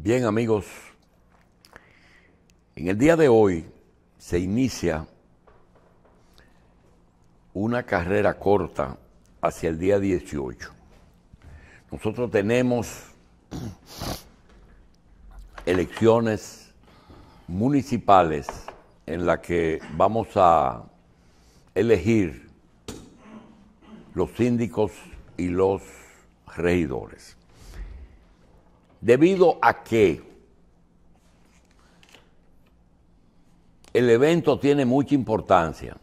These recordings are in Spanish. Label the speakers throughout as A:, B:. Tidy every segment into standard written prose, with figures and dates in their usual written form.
A: Bien, amigos, en el día de hoy se inicia una carrera corta hacia el día 18. Nosotros tenemos elecciones municipales en las que vamos a elegir los síndicos y los regidores. Debido a que el evento tiene mucha importancia,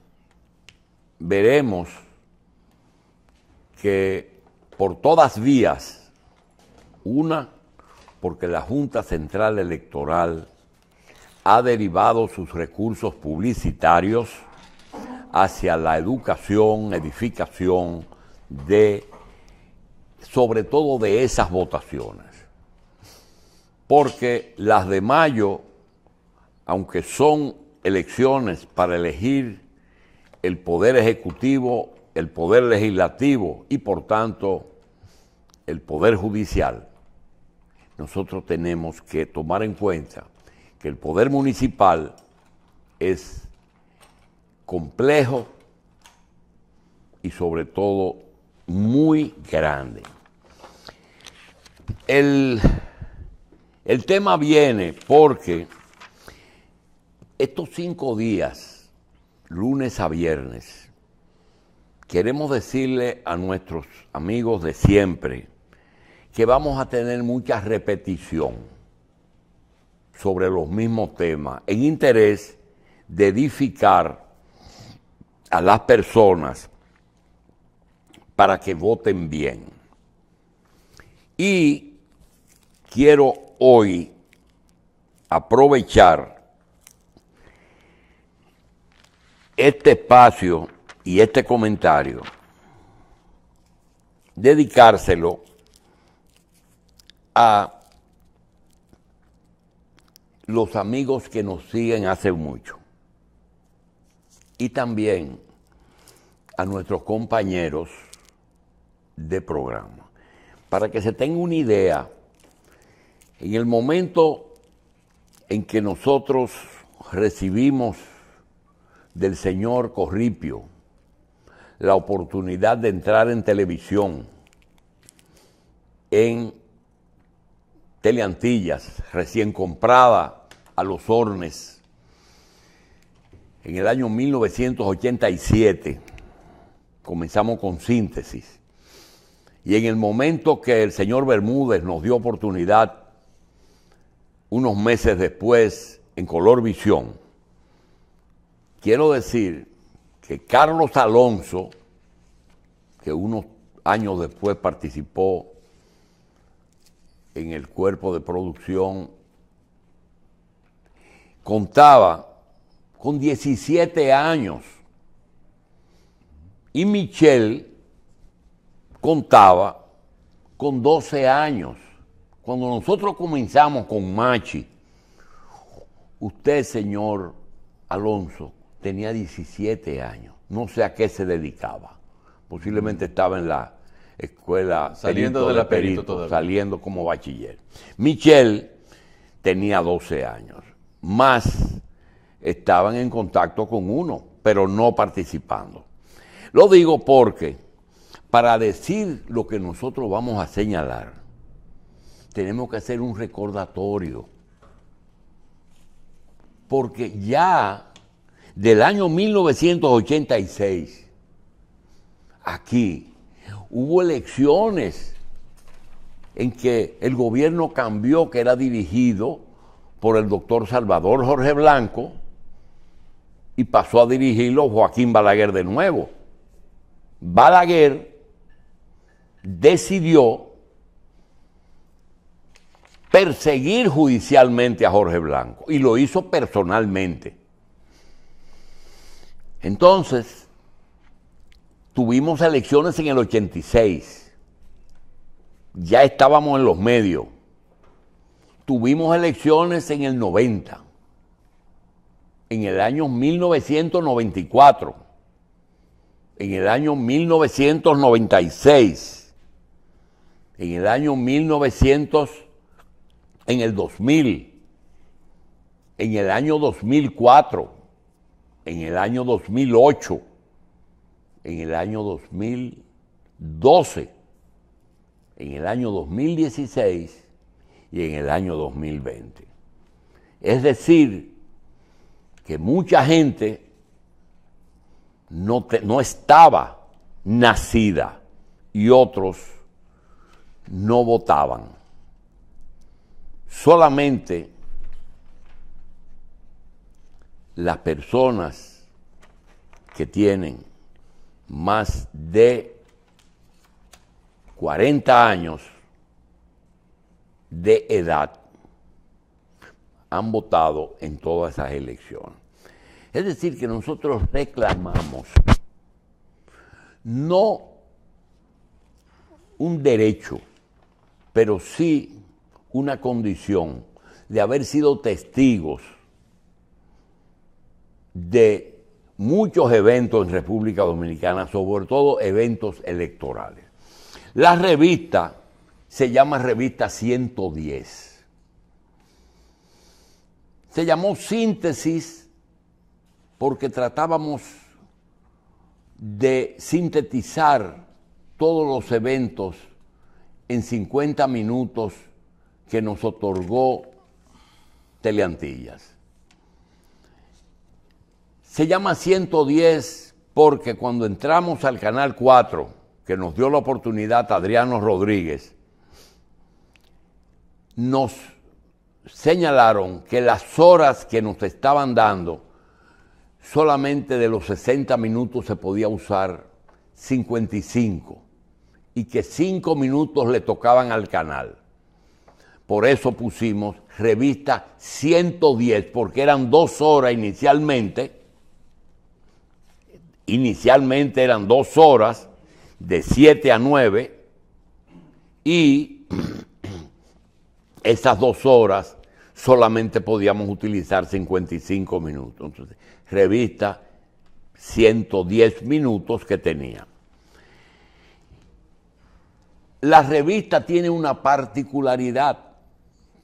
A: veremos que por todas vías, una, porque la Junta Central Electoral ha derivado sus recursos publicitarios hacia la educación, edificación sobre todo de esas votaciones. Porque las de mayo, aunque son elecciones para elegir el poder ejecutivo, el poder legislativo y por tanto el poder judicial, nosotros tenemos que tomar en cuenta que el poder municipal es complejo y sobre todo muy grande. El tema viene porque estos 5 días, lunes a viernes, queremos decirle a nuestros amigos de siempre que vamos a tener mucha repetición sobre los mismos temas en interés de edificar a las personas para que voten bien. Y quiero hoy aprovechar este espacio y este comentario, dedicárselo a los amigos que nos siguen hace mucho y también a nuestros compañeros de programa, para que se tenga una idea. En el momento en que nosotros recibimos del señor Corripio la oportunidad de entrar en televisión, en Teleantillas, recién comprada a los Hornes, en el año 1987, comenzamos con Síntesis, y en el momento que el señor Bermúdez nos dio oportunidad, unos meses después, en Color Visión, quiero decir que Carlos Alonso, que unos años después participó en el cuerpo de producción, contaba con 17 años y Michelle contaba con 12 años. Cuando nosotros comenzamos con Machi, usted, señor Alonso, tenía 17 años. No sé a qué se dedicaba. Posiblemente estaba en la escuela
B: saliendo de la perito todavía,
A: saliendo como bachiller. Michelle tenía 12 años. Más estaban en contacto con uno, pero no participando. Lo digo porque para decir lo que nosotros vamos a señalar, tenemos que hacer un recordatorio. Porque ya del año 1986, aquí hubo elecciones en que el gobierno cambió, que era dirigido por el doctor Salvador Jorge Blanco, y pasó a dirigirlo Joaquín Balaguer de nuevo. Balaguer decidió perseguir judicialmente a Jorge Blanco y lo hizo personalmente. Entonces, tuvimos elecciones en el 86, ya estábamos en los medios. Tuvimos elecciones en el 90, en el año 1994, en el año 1996, en el año 1900 en el 2000, en el año 2004, en el año 2008, en el año 2012, en el año 2016 y en el año 2020. Es decir, que mucha gente no estaba nacida y otros no votaban. Solamente las personas que tienen más de 40 años de edad han votado en todas esas elecciones. Es decir, que nosotros reclamamos no un derecho, pero sí una condición de haber sido testigos de muchos eventos en República Dominicana, sobre todo eventos electorales. La revista se llama Revista 110. Se llamó Síntesis porque tratábamos de sintetizar todos los eventos en 50 minutos que nos otorgó Teleantillas. Se llama 110 porque cuando entramos al Canal 4, que nos dio la oportunidad Adriano Rodríguez, nos señalaron que las horas que nos estaban dando, solamente de los 60 minutos se podía usar 55 y que 5 minutos le tocaban al canal. Por eso pusimos Revista 110, porque eran 2 horas inicialmente. Inicialmente eran 2 horas, de 7 a 9, y esas 2 horas solamente podíamos utilizar 55 minutos. Entonces, revista 110 minutos que tenía. La revista tiene una particularidad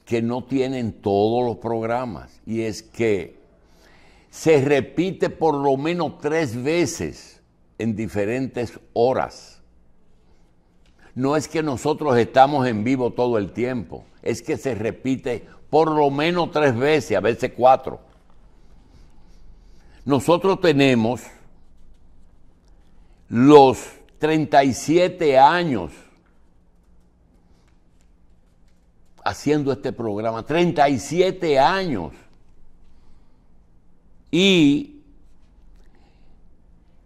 A: que no tienen todos los programas, y es que se repite por lo menos 3 veces en diferentes horas. No es que nosotros estamos en vivo todo el tiempo, es que se repite por lo menos 3 veces, a veces 4. Nosotros tenemos los 37 años haciendo este programa, 37 años. Y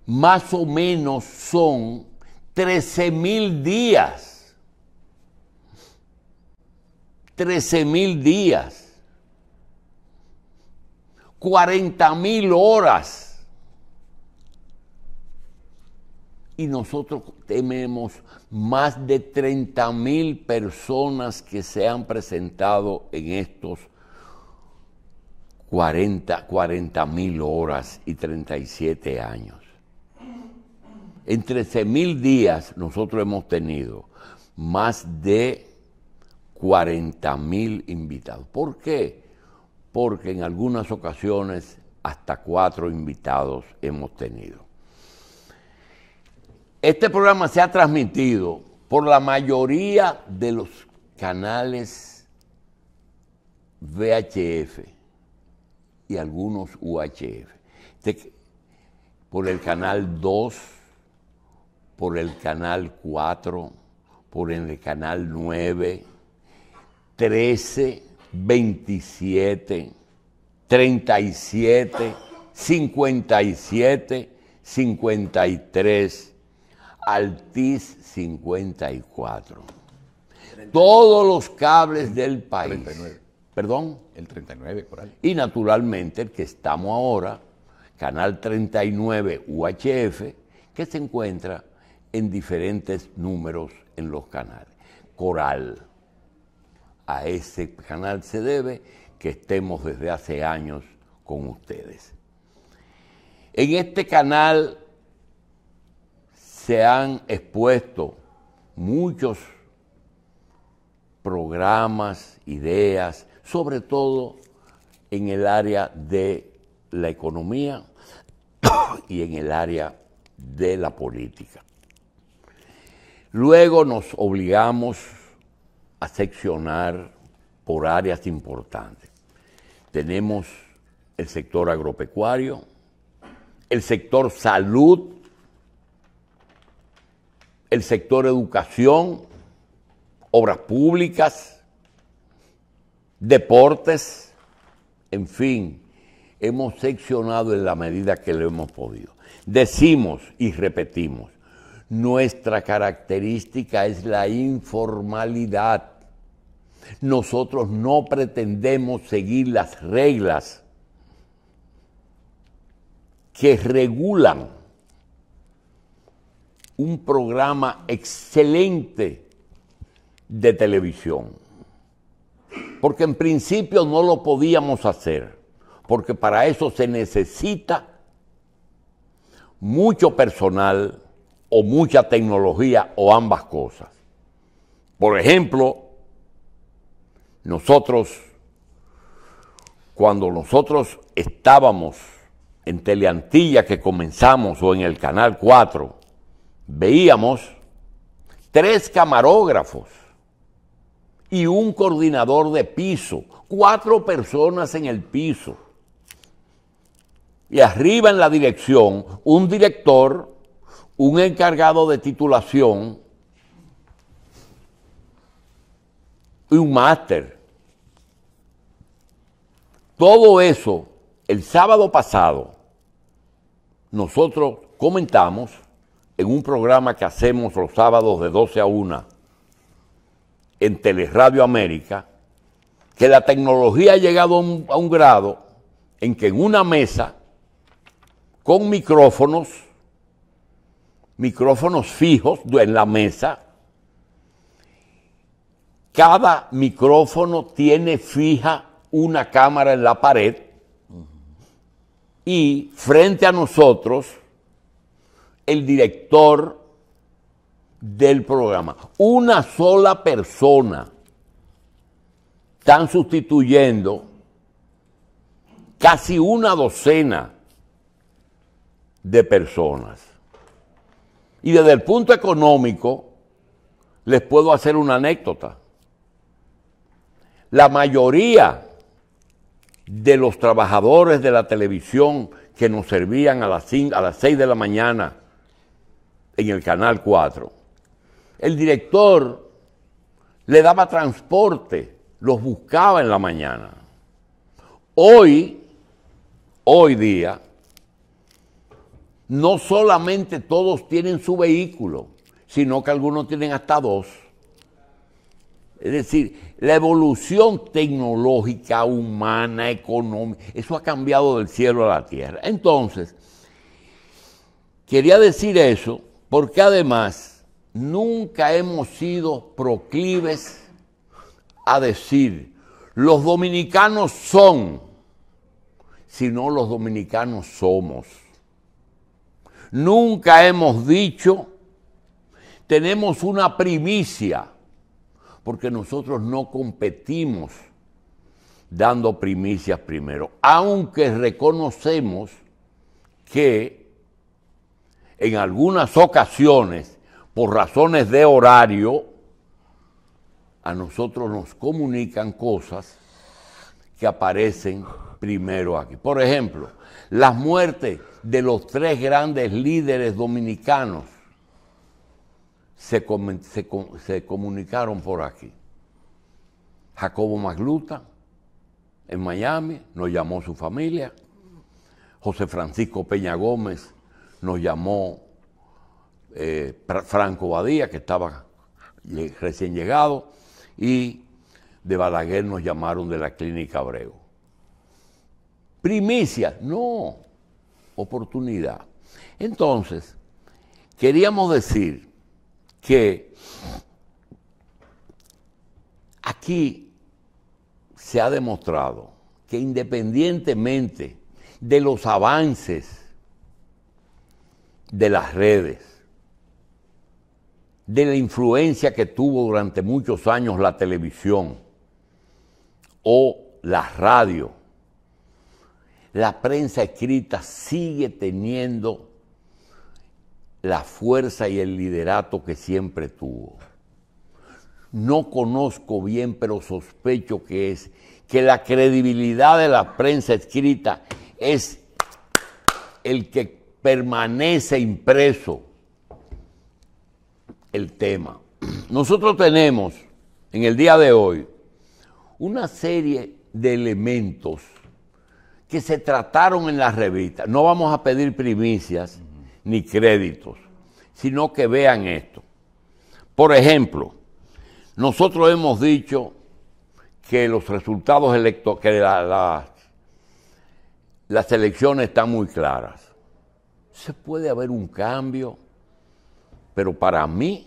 A: más o menos son 13,000 días. 13,000 días. 40,000 horas. Y nosotros tenemos más de 30,000 personas que se han presentado en estos 40,000 horas y 37 años. En 13,000 días nosotros hemos tenido más de 40,000 invitados. ¿Por qué? Porque en algunas ocasiones hasta 4 invitados hemos tenido. Este programa se ha transmitido por la mayoría de los canales VHF y algunos UHF. Por el canal 2, por el canal 4, por el canal 9, 13, 27, 37, 57, 53, Altiz 54. Todos los cables del país.
B: 39.
A: ¿Perdón?
B: El 39, por ahí.
A: Y naturalmente el que estamos ahora, Canal 39 UHF, que se encuentra en diferentes números en los canales. Coral. A ese canal se debe que estemos desde hace años con ustedes. En este canal se han expuesto muchos programas, ideas, sobre todo en el área de la economía y en el área de la política. Luego nos obligamos a seccionar por áreas importantes. Tenemos el sector agropecuario, el sector salud, el sector educación, obras públicas, deportes, en fin, hemos seccionado en la medida que lo hemos podido. Decimos y repetimos, nuestra característica es la informalidad. Nosotros no pretendemos seguir las reglas que regulan un programa excelente de televisión. Porque en principio no lo podíamos hacer, porque para eso se necesita mucho personal o mucha tecnología o ambas cosas. Por ejemplo, cuando nosotros estábamos en Teleantilla, que comenzamos, o en el Canal 4, veíamos 3 camarógrafos y un coordinador de piso, 4 personas en el piso. Y arriba en la dirección, un director, un encargado de titulación y un máster. Todo eso, el sábado pasado, nosotros comentamos en un programa que hacemos los sábados de 12 a 1 en Teleradio América, que la tecnología ha llegado a un grado en que en una mesa, con micrófonos fijos en la mesa, cada micrófono tiene fija una cámara en la pared y frente a nosotros el director del programa. Una sola persona. Están sustituyendo casi una docena de personas. Y desde el punto económico, les puedo hacer una anécdota. La mayoría de los trabajadores de la televisión que nos servían a las 6 de la mañana en el Canal 4, el director le daba transporte, los buscaba en la mañana. Hoy día, no solamente todos tienen su vehículo, sino que algunos tienen hasta 2. Es decir, la evolución tecnológica, humana, económica, eso ha cambiado del cielo a la tierra. Entonces, quería decir eso porque además nunca hemos sido proclives a decir los dominicanos son, sino los dominicanos somos. Nunca hemos dicho tenemos una primicia, porque nosotros no competimos dando primicias primero, aunque reconocemos que en algunas ocasiones, por razones de horario, a nosotros nos comunican cosas que aparecen primero aquí. Por ejemplo, las muertes de los 3 grandes líderes dominicanos se comunicaron por aquí. Jacobo Magluta, en Miami, nos llamó su familia. José Francisco Peña Gómez nos llamó Franco Badía, que estaba recién llegado, y de Balaguer nos llamaron de la Clínica Abreu. Primicias, no, oportunidad. Entonces, queríamos decir que aquí se ha demostrado que independientemente de los avances de las redes, de la influencia que tuvo durante muchos años la televisión o la radio, la prensa escrita sigue teniendo la fuerza y el liderato que siempre tuvo. No conozco bien, pero sospecho que la credibilidad de la prensa escrita es el que permanece impreso el tema. Nosotros tenemos en el día de hoy una serie de elementos que se trataron en las revistas. No vamos a pedir primicias ni créditos, sino que vean esto. Por ejemplo, nosotros hemos dicho que los resultados electorales, que las elecciones están muy claras. Se puede haber un cambio, pero para mí,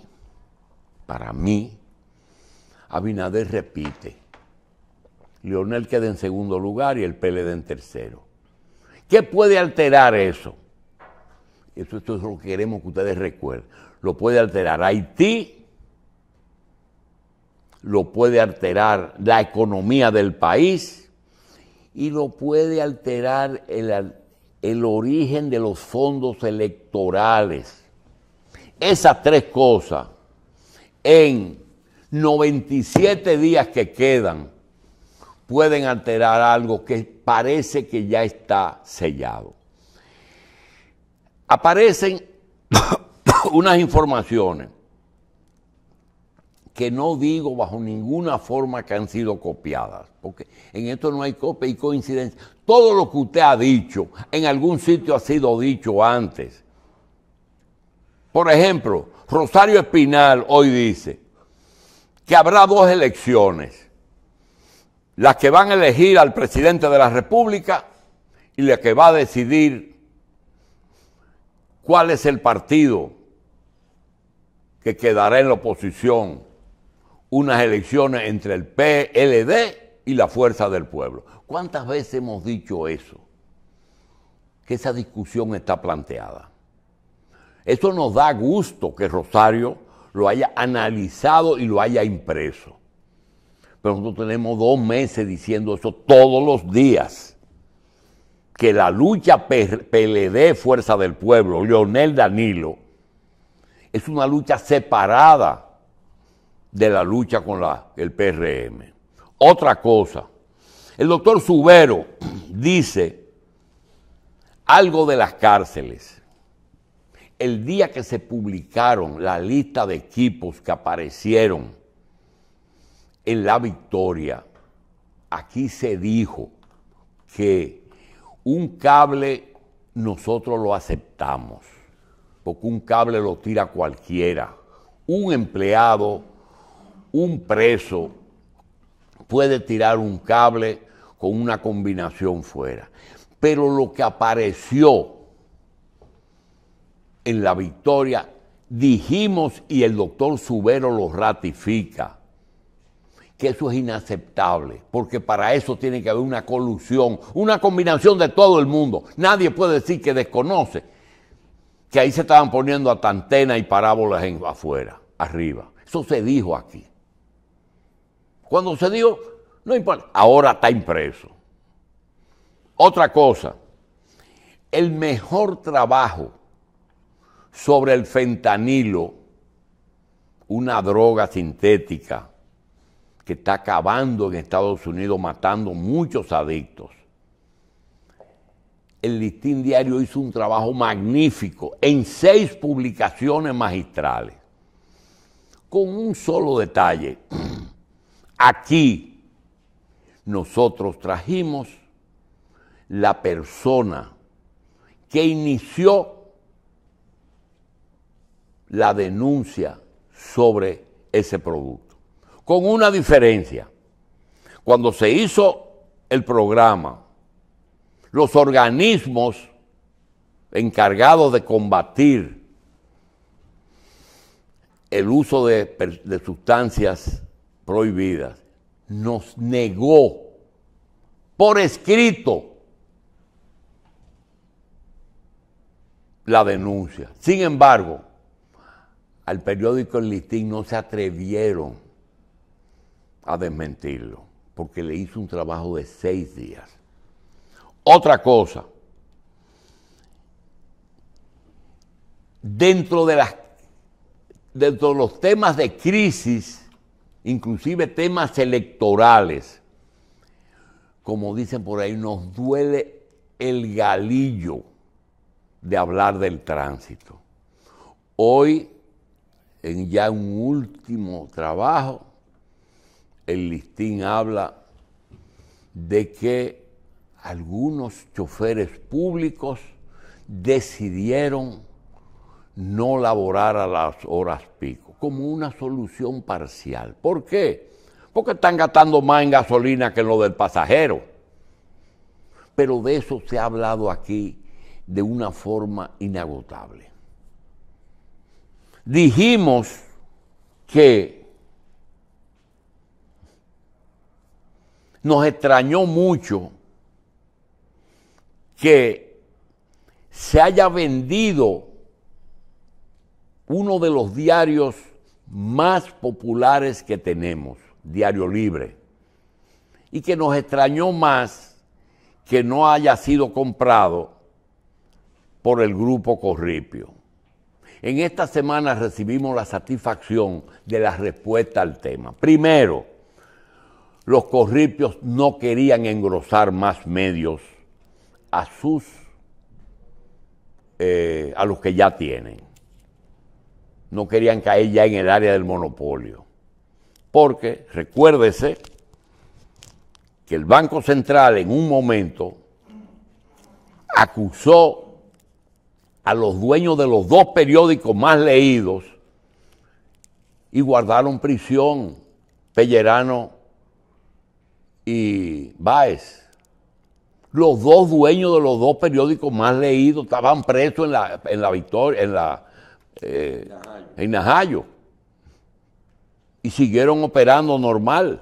A: Abinader repite. Leonel queda en segundo lugar y el PLD en tercero. ¿Qué puede alterar eso? Esto es lo que queremos que ustedes recuerden. Lo puede alterar Haití, lo puede alterar la economía del país y lo puede alterar el origen de los fondos electorales. Esas tres cosas en 97 días que quedan pueden alterar algo que parece que ya está sellado. Aparecen unas informaciones que no digo bajo ninguna forma que han sido copiadas, porque en esto no hay copia y coincidencia. Todo lo que usted ha dicho, en algún sitio ha sido dicho antes. Por ejemplo, Rosario Espinal hoy dice que habrá dos elecciones, las que van a elegir al presidente de la República y la que va a decidir cuál es el partido que quedará en la oposición, unas elecciones entre el PLD y la Fuerza del Pueblo. ¿Cuántas veces hemos dicho eso? Que esa discusión está planteada. Eso nos da gusto que Rosario lo haya analizado y lo haya impreso. Pero nosotros tenemos 2 meses diciendo eso todos los días. Que la lucha PLD, Fuerza del Pueblo, Leonel Danilo, es una lucha separada de la lucha con el PRM. Otra cosa, el doctor Subero dice algo de las cárceles. El día que se publicaron la lista de equipos que aparecieron en La Victoria, aquí se dijo que un cable nosotros lo aceptamos, porque un cable lo tira cualquiera. Un empleado, un preso, puede tirar un cable con una combinación fuera. Pero lo que apareció en La Victoria, dijimos, y el doctor Subero lo ratifica, que eso es inaceptable, porque para eso tiene que haber una colusión, una combinación de todo el mundo. Nadie puede decir que desconoce que ahí se estaban poniendo hasta antenas y parábolas afuera, arriba. Eso se dijo aquí. Cuando se dijo, no importa, ahora está impreso. Otra cosa, el mejor trabajo sobre el fentanilo, una droga sintética que está acabando en Estados Unidos, matando muchos adictos. El Listín Diario hizo un trabajo magnífico en 6 publicaciones magistrales, con un solo detalle. Aquí nosotros trajimos la persona que inició la denuncia sobre ese producto. Con una diferencia. Cuando se hizo el programa, los organismos encargados de combatir el uso de sustancias prohibidas nos negó por escrito la denuncia. Sin embargo, al periódico El Listín no se atrevieron a desmentirlo, porque le hizo un trabajo de 6 días. Otra cosa, dentro de los temas de crisis, inclusive temas electorales, como dicen por ahí, nos duele el galillo de hablar del tránsito. Hoy, en ya un último trabajo, El Listín habla de que algunos choferes públicos decidieron no laborar a las horas pico, como una solución parcial. ¿Por qué? Porque están gastando más en gasolina que en lo del pasajero. Pero de eso se ha hablado aquí de una forma inagotable. Dijimos que nos extrañó mucho que se haya vendido uno de los diarios más populares que tenemos, Diario Libre, y que nos extrañó más que no haya sido comprado por el Grupo Corripio. En esta semana recibimos la satisfacción de la respuesta al tema. Primero, los Corripios no querían engrosar más medios a los que ya tienen. No querían caer ya en el área del monopolio. Porque, recuérdese, que el Banco Central en un momento acusó a los dueños de los 2 periódicos más leídos y guardaron prisión, Pellerano y Báez. Los 2 dueños de los 2 periódicos más leídos estaban presos en Najayo y siguieron operando normal.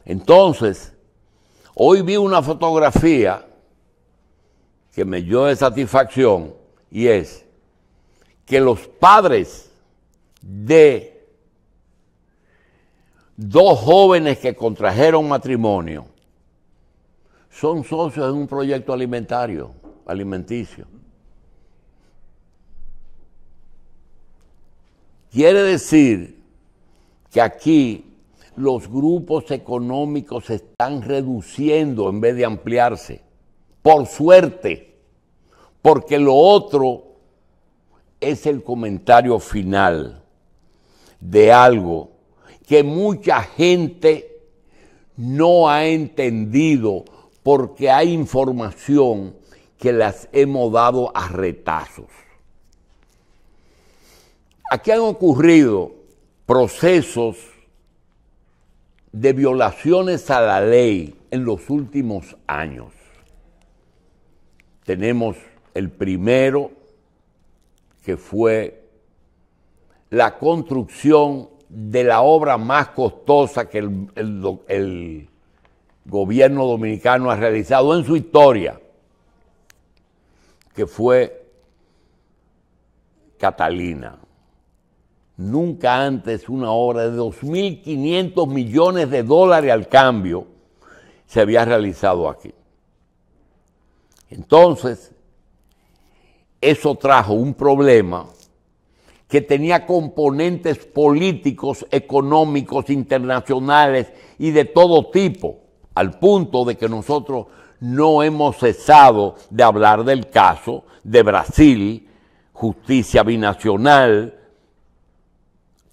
A: Entonces, hoy vi una fotografía que me dio de satisfacción, y es que los padres de 2 jóvenes que contrajeron matrimonio son socios en un proyecto alimenticio. Quiere decir que aquí los grupos económicos se están reduciendo en vez de ampliarse. Por suerte, porque lo otro es el comentario final de algo que mucha gente no ha entendido, porque hay información que las hemos dado a retazos. Aquí han ocurrido procesos de violaciones a la ley en los últimos años. Tenemos el primero, que fue la construcción de la obra más costosa que el gobierno dominicano ha realizado en su historia, que fue Catalina. Nunca antes una obra de 2.500 millones de dólares al cambio se había realizado aquí. Entonces, eso trajo un problema que tenía componentes políticos, económicos, internacionales y de todo tipo, al punto de que nosotros no hemos cesado de hablar del caso de Brasil, justicia binacional,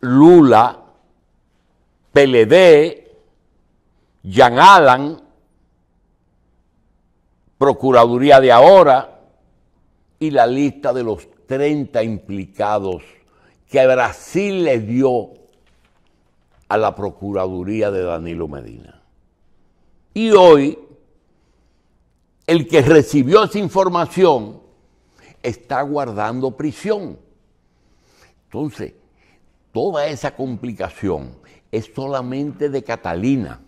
A: Lula, PLD, Jean Alan, Procuraduría de ahora, y la lista de los 30 implicados que Brasil le dio a la Procuraduría de Danilo Medina. Y hoy, el que recibió esa información está guardando prisión. Entonces, toda esa complicación es solamente de Catalina.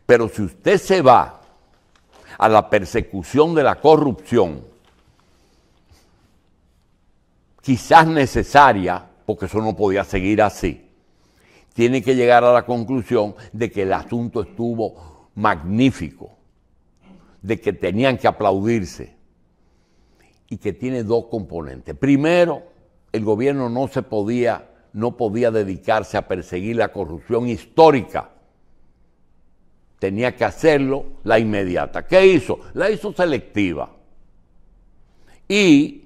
A: Pero si usted se va a la persecución de la corrupción, quizás necesaria, porque eso no podía seguir así, tiene que llegar a la conclusión de que el asunto estuvo magnífico, de que tenían que aplaudirse y que tiene dos componentes. Primero, el gobierno no podía dedicarse a perseguir la corrupción histórica. Tenía que hacerlo la inmediata. ¿Qué hizo? La hizo selectiva. Y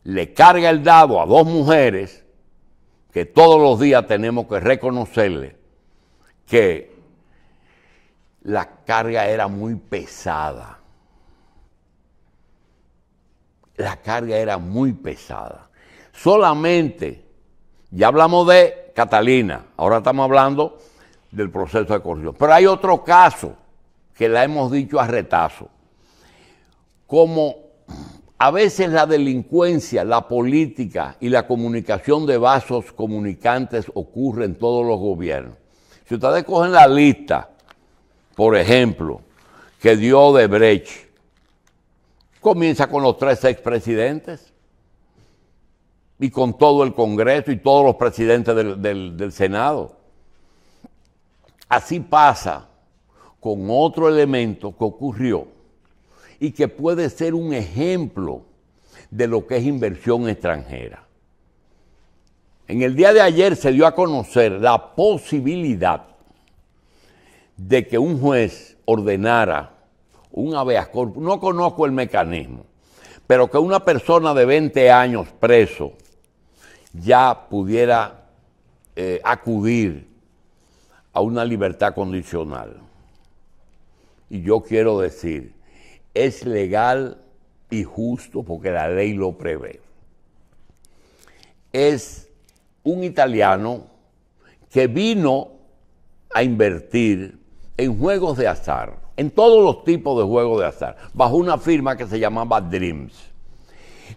A: le carga el dado a dos mujeres que todos los días tenemos que reconocerle que la carga era muy pesada. La carga era muy pesada. Solamente, ya hablamos de Catalina, ahora estamos hablando del proceso de corrupción. Pero hay otro caso que la hemos dicho a retazo. Como a veces la delincuencia, la política y la comunicación de vasos comunicantes ocurre en todos los gobiernos. Si ustedes cogen la lista, por ejemplo, que dio Odebrecht, comienza con los 3 expresidentes y con todo el Congreso y todos los presidentes del Senado. Así pasa con otro elemento que ocurrió y que puede ser un ejemplo de lo que es inversión extranjera. En el día de ayer se dio a conocer la posibilidad de que un juez ordenara un habeas corpus, no conozco el mecanismo, pero que una persona de 20 años preso ya pudiera acudir a una libertad condicional. Y yo quiero decir, es legal y justo porque la ley lo prevé. Es un italiano que vino a invertir en juegos de azar, en todos los tipos de juegos de azar, bajo una firma que se llamaba Dreams.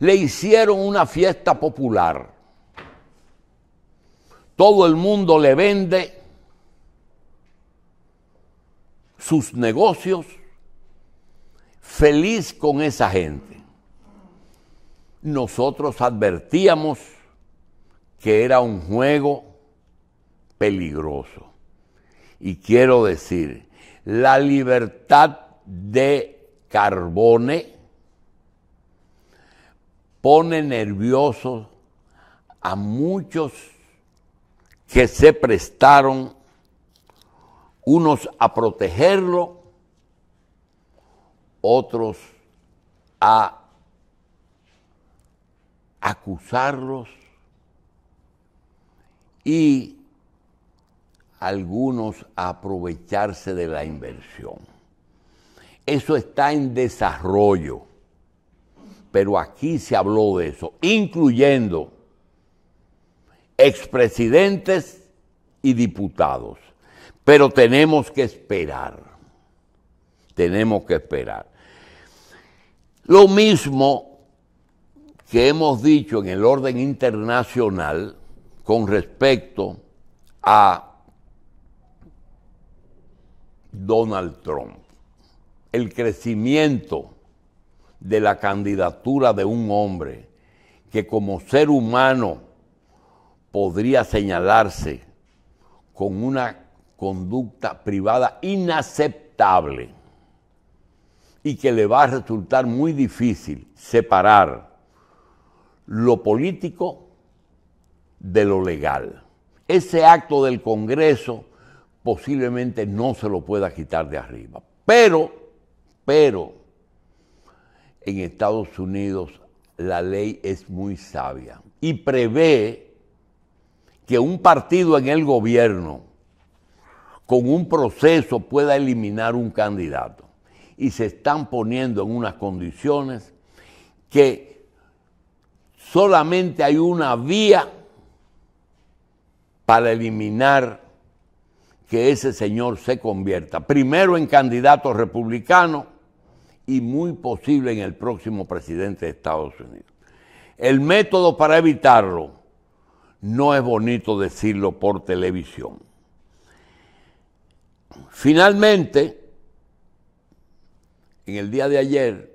A: Le hicieron una fiesta popular. Todo el mundo le vende sus negocios, feliz con esa gente. Nosotros advertíamos que era un juego peligroso. Y quiero decir, la libertad de Carbone pone nerviosos a muchos que se prestaron, unos a protegerlo, otros a acusarlos y algunos a aprovecharse de la inversión. Eso está en desarrollo, pero aquí se habló de eso, incluyendo expresidentes y diputados. Pero tenemos que esperar. Tenemos que esperar. Lo mismo que hemos dicho en el orden internacional con respecto a Donald Trump. El crecimiento de la candidatura de un hombre que como ser humano podría señalarse con una conducta privada inaceptable y que le va a resultar muy difícil separar lo político de lo legal. Ese acto del Congreso posiblemente no se lo pueda quitar de arriba. Pero en Estados Unidos la ley es muy sabia y prevé que un partido en el gobierno con un proceso pueda eliminar un candidato. Y se están poniendo en unas condiciones que solamente hay una vía para eliminar que ese señor se convierta primero en candidato republicano y muy posible en el próximo presidente de Estados Unidos. El método para evitarlo no es bonito decirlo por televisión. Finalmente, en el día de ayer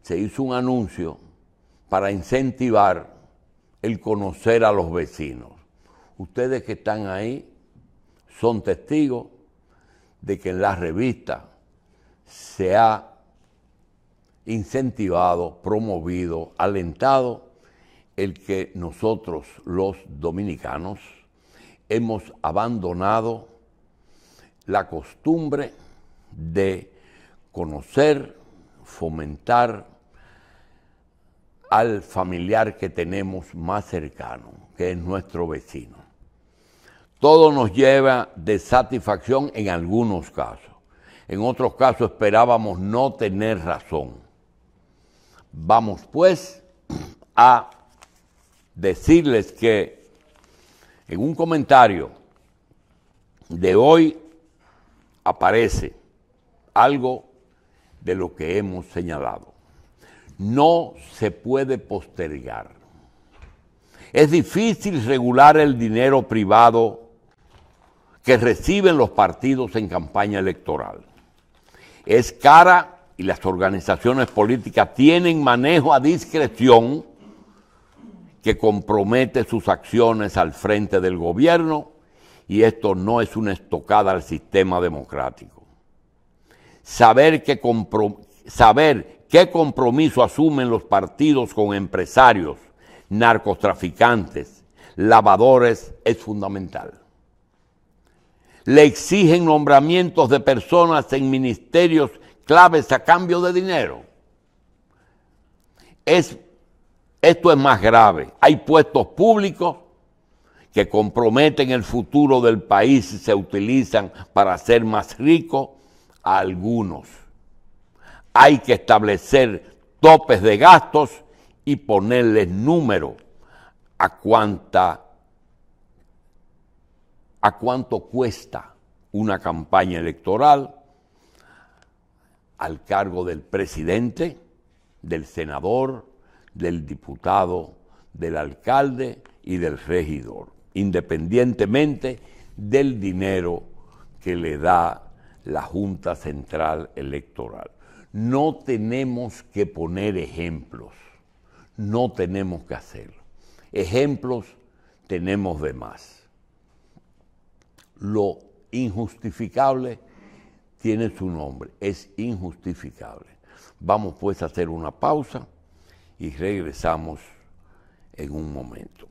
A: se hizo un anuncio para incentivar el conocer a los vecinos. Ustedes que están ahí son testigos de que en la revista se ha incentivado, promovido, alentado el que nosotros los dominicanos hemos abandonado la costumbre de conocer, fomentar al familiar que tenemos más cercano, que es nuestro vecino. Todo nos lleva de satisfacción en algunos casos. En otros casos esperábamos no tener razón. Vamos pues a decirles que en un comentario de hoy aparece algo de lo que hemos señalado. No se puede postergar. Es difícil regular el dinero privado que reciben los partidos en campaña electoral. Es cara y las organizaciones políticas tienen manejo a discreción que compromete sus acciones al frente del gobierno, y esto no es una estocada al sistema democrático. Saber qué compromiso asumen los partidos con empresarios, narcotraficantes, lavadores es fundamental. Le exigen nombramientos de personas en ministerios claves a cambio de dinero. Esto es más grave. Hay puestos públicos que comprometen el futuro del país y se utilizan para hacer más ricos a algunos. Hay que establecer topes de gastos y ponerles número a cuánto cuesta una campaña electoral al cargo del presidente, del senador, del diputado, del alcalde y del regidor, independientemente del dinero que le da la Junta Central Electoral. No tenemos que poner ejemplos, no tenemos que hacerlo. Ejemplos tenemos de más. Lo injustificable tiene su nombre, es injustificable. Vamos pues a hacer una pausa y regresamos en un momento.